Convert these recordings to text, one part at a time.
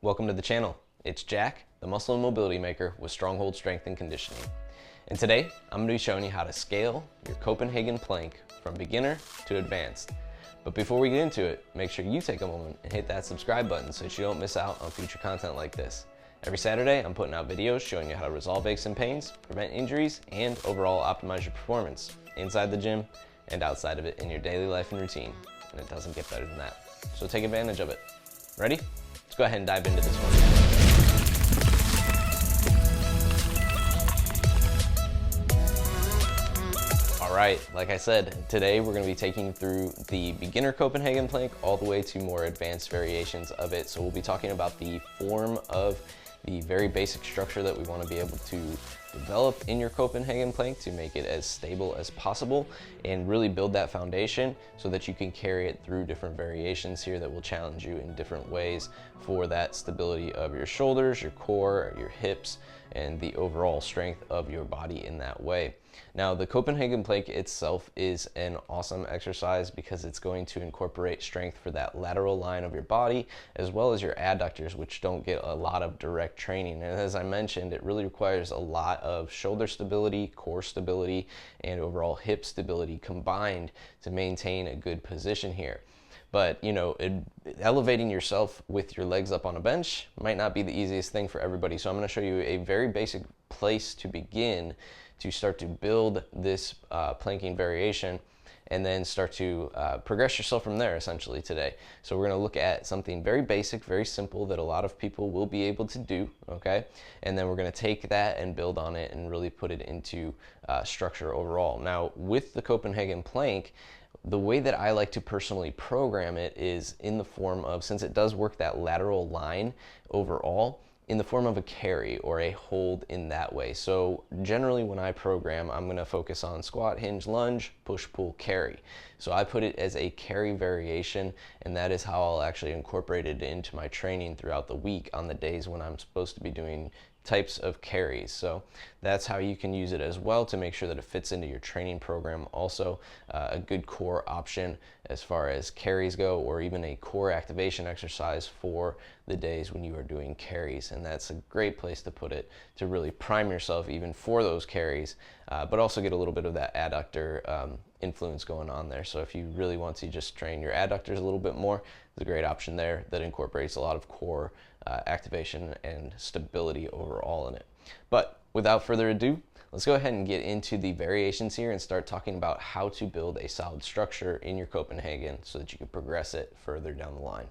Welcome to the channel. It's Jack, the muscle and mobility maker with Stronghold Strength and Conditioning. And today, I'm going to be showing you how to scale your Copenhagen plank from beginner to advanced. But before we get into it, make sure you take a moment and hit that subscribe button so that you don't miss out on future content like this. Every Saturday, I'm putting out videos showing you how to resolve aches and pains, prevent injuries, and overall optimize your performance inside the gym and outside of it in your daily life and routine. And it doesn't get better than that. So take advantage of it. Ready? Let's go ahead and dive into this one. All right, like I said, today we're going to be taking through the beginner Copenhagen plank all the way to more advanced variations of it. So we'll be talking about the form of the very basic structure that we want to be able to develop in your Copenhagen plank to make it as stable as possible and really build that foundation so that you can carry it through different variations here that will challenge you in different ways for that stability of your shoulders, your core, your hips, and the overall strength of your body in that way. Now, the Copenhagen plank itself is an awesome exercise because it's going to incorporate strength for that lateral line of your body, as well as your adductors, which don't get a lot of direct training. And as I mentioned, it really requires a lot of shoulder stability, core stability, and overall hip stability combined to maintain a good position here. But, you know, elevating yourself with your legs up on a bench might not be the easiest thing for everybody. So I'm going to show you a very basic place to begin to start to build this planking variation and then start to progress yourself from there essentially today. So we're going to look at something very basic, very simple that a lot of people will be able to do, okay? And then we're going to take that and build on it and really put it into structure overall. Now, with the Copenhagen plank, the way that I like to personally program it is in the form of, since it does work that lateral line overall, in the form of a carry or a hold in that way. So generally when I program, I'm gonna focus on squat, hinge, lunge, push, pull, carry. So I put it as a carry variation, and that is how I'll actually incorporate it into my training throughout the week on the days when I'm supposed to be doing types of carries. So that's how you can use it as well to make sure that it fits into your training program. Also, a good core option as far as carries go, or even a core activation exercise for the days when you are doing carries. And that's a great place to put it to really prime yourself even for those carries, but also get a little bit of that adductor influence going on there. So if you really want to just train your adductors a little bit more, there's a great option there that incorporates a lot of core activation and stability overall in it. But without further ado, let's go ahead and get into the variations here and start talking about how to build a solid structure in your Copenhagen so that you can progress it further down the line.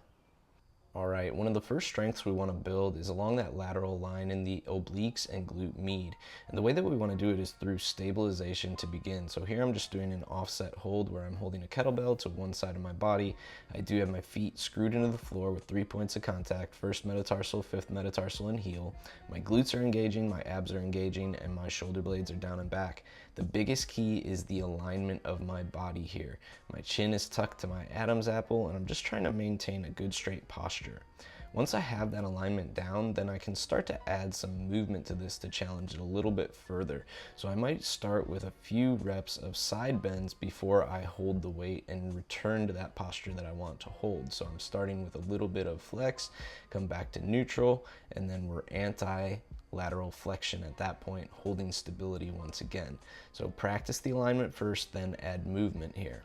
All right, one of the first strengths we want to build is along that lateral line in the obliques and glute med. And the way that we want to do it is through stabilization to begin. So here I'm just doing an offset hold where I'm holding a kettlebell to one side of my body. I do have my feet screwed into the floor with 3 points of contact, first metatarsal, fifth metatarsal, and heel. My glutes are engaging, my abs are engaging, and my shoulder blades are down and back. The biggest key is the alignment of my body here. My chin is tucked to my Adam's apple, and I'm just trying to maintain a good straight posture. Once I have that alignment down, then I can start to add some movement to this to challenge it a little bit further. So I might start with a few reps of side bends before I hold the weight and return to that posture that I want to hold. So I'm starting with a little bit of flex, come back to neutral, and then we're anti-lateral flexion at that point, holding stability once again. So practice the alignment first, then add movement here.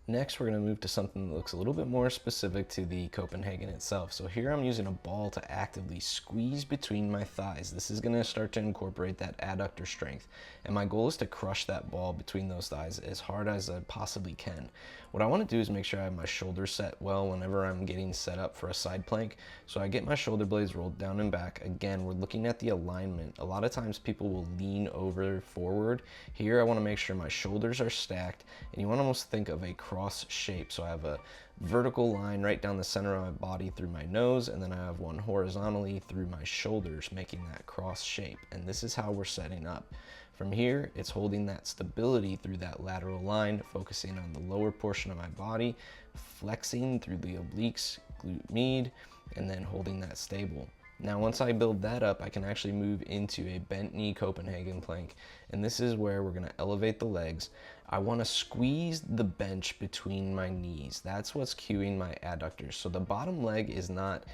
Next, we're going to move to something that looks a little bit more specific to the Copenhagen itself. So here I'm using a ball to actively squeeze between my thighs. This is going to start to incorporate that adductor strength. And my goal is to crush that ball between those thighs as hard as I possibly can. What I want to do is make sure I have my shoulders set well whenever I'm getting set up for a side plank. So I get my shoulder blades rolled down and back. Again, we're looking at the alignment. A lot of times people will lean over forward. Here I want to make sure my shoulders are stacked, and you want to almost think of a cross shape. So I have a vertical line right down the center of my body through my nose, and then I have one horizontally through my shoulders, making that cross shape. And this is how we're setting up. From here, it's holding that stability through that lateral line, focusing on the lower portion of my body, flexing through the obliques, glute med, and then holding that stable. Now, once I build that up, I can actually move into a bent knee Copenhagen plank. And this is where we're gonna elevate the legs. I wanna squeeze the bench between my knees. That's what's cueing my adductors. So the bottom leg is not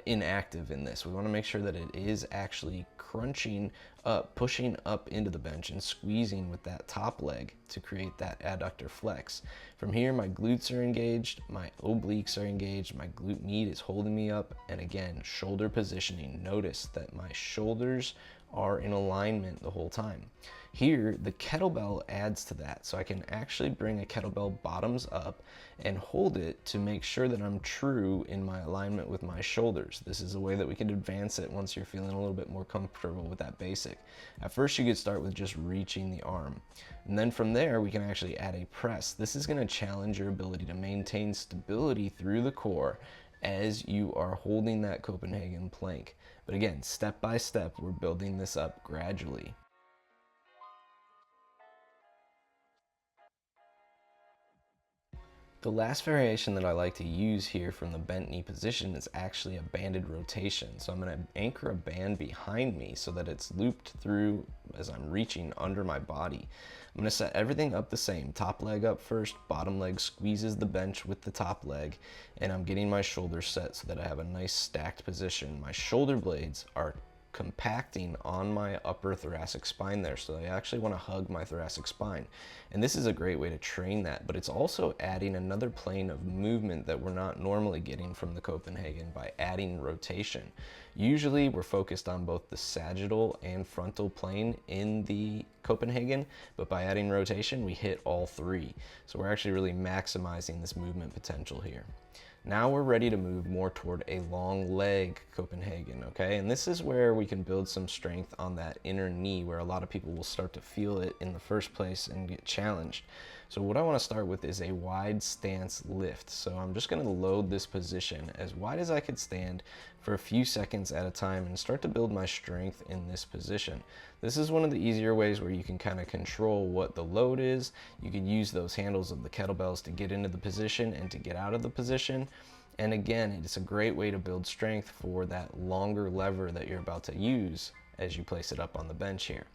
inactive in this. We want to make sure that it is actually crunching up, pushing up into the bench and squeezing with that top leg to create that adductor flex. From here, my glutes are engaged, my obliques are engaged, my glute med is holding me up, and again, shoulder positioning. Notice that my shoulders are in alignment the whole time. Here, the kettlebell adds to that, so I can actually bring a kettlebell bottoms up and hold it to make sure that I'm true in my alignment with my shoulders. This is a way that we can advance it once you're feeling a little bit more comfortable with that basic. At first, you could start with just reaching the arm, and then from there, we can actually add a press. This is going to challenge your ability to maintain stability through the core as you are holding that Copenhagen plank. But again, step by step, we're building this up gradually. The last variation that I like to use here from the bent knee position is actually a banded rotation. So I'm going to anchor a band behind me so that it's looped through as I'm reaching under my body. I'm going to set everything up the same. Top leg up first, bottom leg squeezes the bench with the top leg, and I'm getting my shoulders set so that I have a nice stacked position. My shoulder blades are compacting on my upper thoracic spine there, so I actually want to hug my thoracic spine, and this is a great way to train that, but it's also adding another plane of movement that we're not normally getting from the Copenhagen by adding rotation. Usually we're focused on both the sagittal and frontal plane in the Copenhagen, but by adding rotation we hit all three, so we're actually really maximizing this movement potential here. Now we're ready to move more toward a long leg Copenhagen, okay? And this is where we can build some strength on that inner knee, where a lot of people will start to feel it in the first place and get challenged. So what I want to start with is a wide stance lift. So I'm just going to load this position as wide as I could stand for a few seconds at a time and start to build my strength in this position. This is one of the easier ways where you can kind of control what the load is. You can use those handles of the kettlebells to get into the position and to get out of the position. And again, it's a great way to build strength for that longer lever that you're about to use as you place it up on the bench here.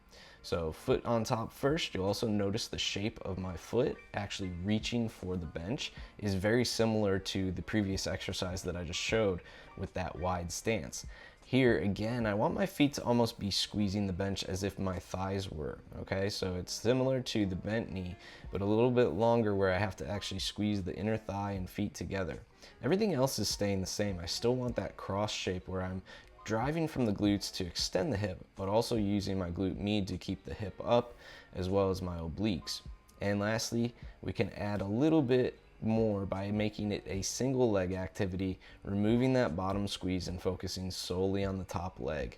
So foot on top first. You'll also notice the shape of my foot actually reaching for the bench is very similar to the previous exercise that I just showed with that wide stance. Here again, I want my feet to almost be squeezing the bench as if my thighs were, okay? So it's similar to the bent knee, but a little bit longer where I have to actually squeeze the inner thigh and feet together. Everything else is staying the same. I still want that cross shape where I'm driving from the glutes to extend the hip, but also using my glute med to keep the hip up, as well as my obliques. And lastly, we can add a little bit more by making it a single leg activity, removing that bottom squeeze and focusing solely on the top leg.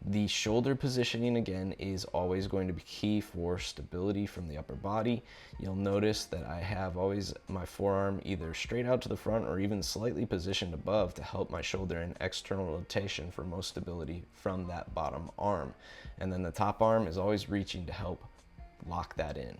The shoulder positioning again is always going to be key for stability from the upper body. You'll notice that I have always my forearm either straight out to the front or even slightly positioned above to help my shoulder in external rotation for most stability from that bottom arm. And then the top arm is always reaching to help lock that in.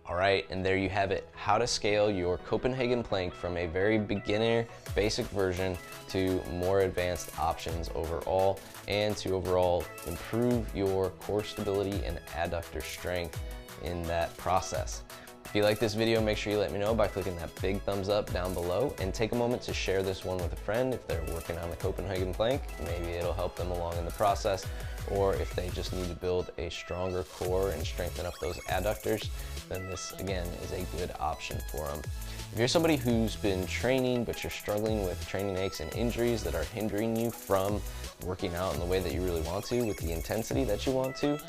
All right, and there you have it, how to scale your Copenhagen plank from a very beginner basic version to more advanced options overall, and to overall improve your core stability and adductor strength in that process. If you like this video, make sure you let me know by clicking that big thumbs up down below, and take a moment to share this one with a friend if they're working on the Copenhagen plank. Maybe it'll help them along in the process, or if they just need to build a stronger core and strengthen up those adductors, then this again is a good option for them. If you're somebody who's been training but you're struggling with training aches and injuries that are hindering you from working out in the way that you really want to with the intensity that you want to,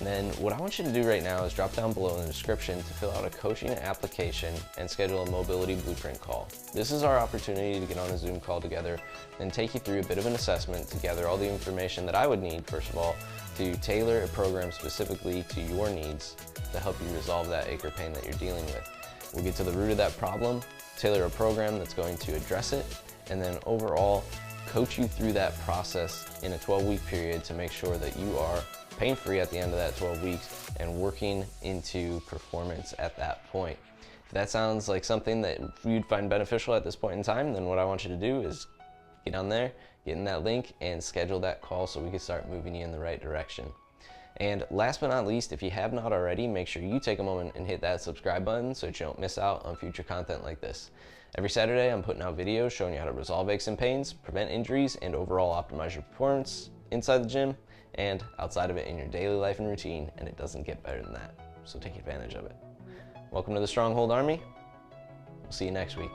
then what I want you to do right now is drop down below in the description to fill out a coaching application and schedule a mobility blueprint call. This is our opportunity to get on a Zoom call together and take you through a bit of an assessment to gather all the information that I would need, first of all, to tailor a program specifically to your needs to help you resolve that ache or pain that you're dealing with. We'll get to the root of that problem, tailor a program that's going to address it, and then overall coach you through that process in a 12-week period to make sure that you are pain-free at the end of that 12 weeks and working into performance at that point. If that sounds like something that you'd find beneficial at this point in time, then what I want you to do is get on there, get in that link, and schedule that call so we can start moving you in the right direction. And last but not least, if you have not already, make sure you take a moment and hit that subscribe button so that you don't miss out on future content like this. Every Saturday, I'm putting out videos showing you how to resolve aches and pains, prevent injuries, and overall optimize your performance inside the gym and outside of it in your daily life and routine, and it doesn't get better than that, so take advantage of it. Welcome to the Stronghold Army. We'll see you next week.